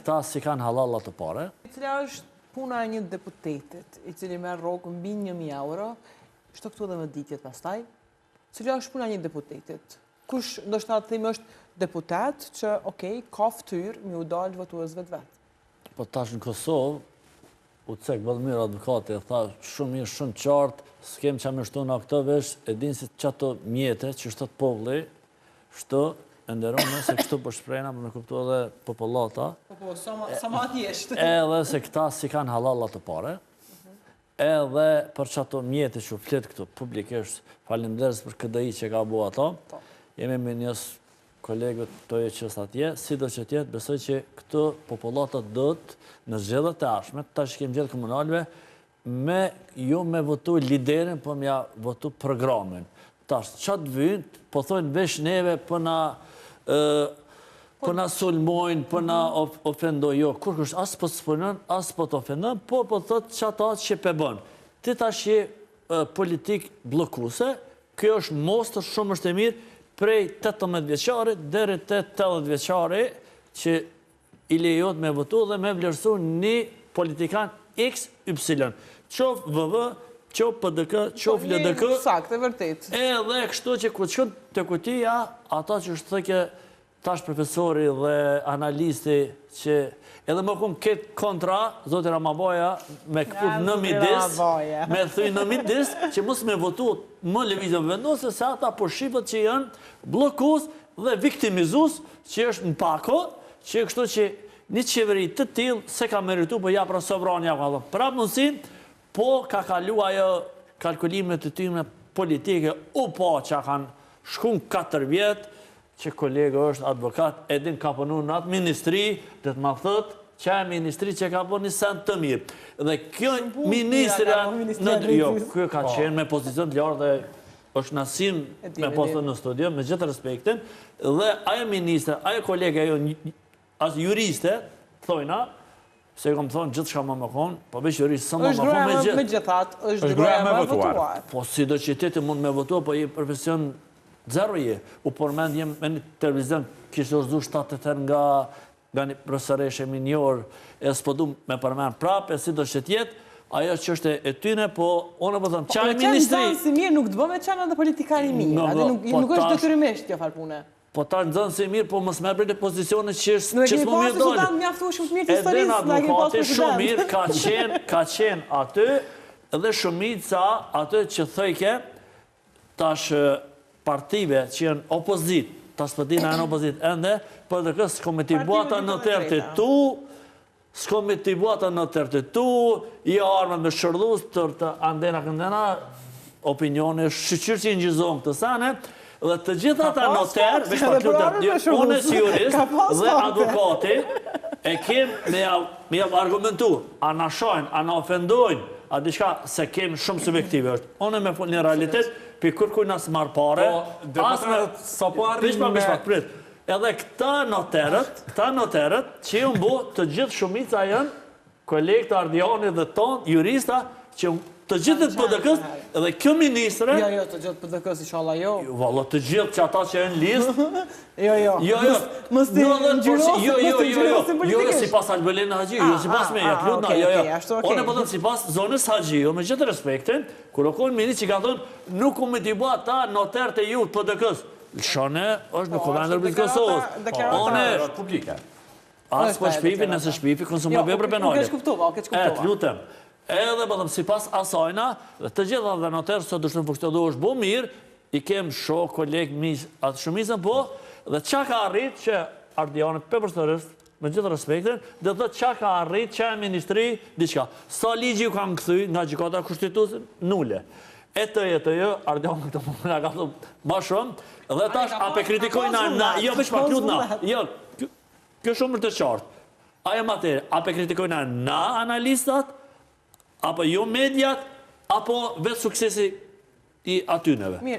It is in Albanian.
këta si kanë halalla të pare. Cila është puna e një deputetit, i cili merr rrogë mbi 1.000 euro, shto këtu dhe më ditjet pastaj, cila është puna e një deputetit? Kush ndoshta të themi është deputet që, ka ftyrë mi u dalë votuesve të vetë? Po tash në Kosovë, u cek Vladimir advokati, tha shumë mirë, shumë qartë, s'kem që me shtu në këtë vesh, e din si që ato mjetet që shtot populli, shto, nderonë se kështu për shprejna, për me kuptu edhe populata. Po, sa ma atjeshtë. Edhe se këta si kanë halalla të pare, edhe për që ato mjetet që u fletë këtu publikisht, falimderes për KDI që ka bua ato, jemi me njës kolegët të e qës atje, si do që tjetë, besoj që këtu populatat dët në zgjedhjet e ardhshme, ta që kemë gjithë komunalve, me votu liderin, po me ja votu programin. Tash, qatë vynë, po thojnë vesh neve për na sulmojnë, për na ofendojnë, jo, kur kështë asë po të spënën, asë po të ofendojnë, po thotë qatë atë që pëbën. Ti tash je politik blokuse, kjo është mostër shumë është e mirë, prej 18 vjeqari, deri të 80 vjeqari, që i lejot me votu dhe me vlerësu një politikan XY. Qof VV, qof PDK, qof LDK. Sakt, e vërtet. Edhe kështu që ku qënë të kutia, ata që është thëke tash profesori dhe analisti që edhe më kumë këtë kontra, zotë Ramabaja, me këput në midis, me thuj në midis, që mos me votu më levizjon vendose, se ata po shqipët që janë blokus dhe viktimizus, që është në pako, që kështu që një qeveri të tilë se ka meritu, po ja pra sovrani ja ka dhe prapë mundësin, po ka kalu ajo kalkulimet të tyre politike, u po që kanë shkun 4 vjetë, që kolega është advokat, edin ka punu në atë ministri, dhe të ma thët, që e ministri që ka punu një sent të mirë. Dhe kjo ministra, kjo ka qenë me pozicion të ljarë dhe është nasim me postën në studio, me gjithë respektin, dhe ajo ministra, ajo kolega, as juriste, thojna, se kom thonë gjithë shka më konë, po veç juriste, së më konë me gjithë. Me gjithat, është groja me votuar. Po si do qyteti mund me votuar, po i profesion zero je. U përmend jem me një televizion, kishtë është du 7 nga një profesoreshe minjor, e s'po du me përmend prapë, e si do qytet, ajo që është e tyne, po onë po thëmë, qaj ministri... Po qenë zanë si mirë nuk të bëme qenë edhe politikari mirë, nuk është detyrimisht kjo farpune. Po ta në zënë si mirë, po mësë me bërë pozicione që s'mo mirë dojnë. Nuk e kemi pasë sultan mjaftu shumë të mirë të historisë, nuk e kemi pasë president. Shumë mirë ka qenë aty, edhe shumica aty që thëjke, tash partive që janë opozit, tash pëtina janë opozit, ende, për dhe kësë s'ko me t'i buata në tërë të tu, s'ko me t'i buata në tërë të tu, i armën me shërdhus, tërë të andena këndena, opinione, shqyqyrë që i njëzohën këtë sane, dhe të gjitha ta noter, unë si jurist dhe advokati, e kemë me javë argumentu, a na shojnë, a na ofendojnë, a diçka se kemë shumë subjektive është. Unë me një realitet, për kërkuj nësë marë pare, edhe këta noterët, që ju mbu të gjithë shumica janë, kolegë të Ardiani dhe tonë, jurista, që të gjithë të PDK-s, edhe kjo ministre... Jo, të gjithë PDK-s, inshallah, jo. Valla, të gjithë që ata që e në listë... Jo. Mës të gjyrosin Jo, si pas Albelin Haji, jo, si pas me, One po thëmë si pas zonës Haji, me gjithë respektin, kur o kojnë ministri që ka thënë, nuk u me t'i bua ta noter të ju të PDK-s. Lëshone, është në komendër për Kosovës. One... Publike. Asë po shpifi, nëse shpifi, konsumoj për penale. Lutem. Edhe bëdhëm si pas asajna, dhe të gjitha dhe noterë, sot dushtë në fëkshtë është bo mirë, i kemë shok, kolegë, atë shumisën po, dhe qa ka arrit që Ardianët për përstërës, me gjithë respektin, dhe dhe qa ka arrit që e ministri, diqka. Sa ligji ju kanë këthy nga gjykata konstitusin, nulle. E të jo, Ardianët të më nga ka thëmë ma shumë, dhe tash, ape kritikojna na, jo, veç pak lut na, jo, kjo shumë të qartë. Ajo materi, ape kritikojna na analistat, apo jo mediat, apo vetë suksesi i atyneve.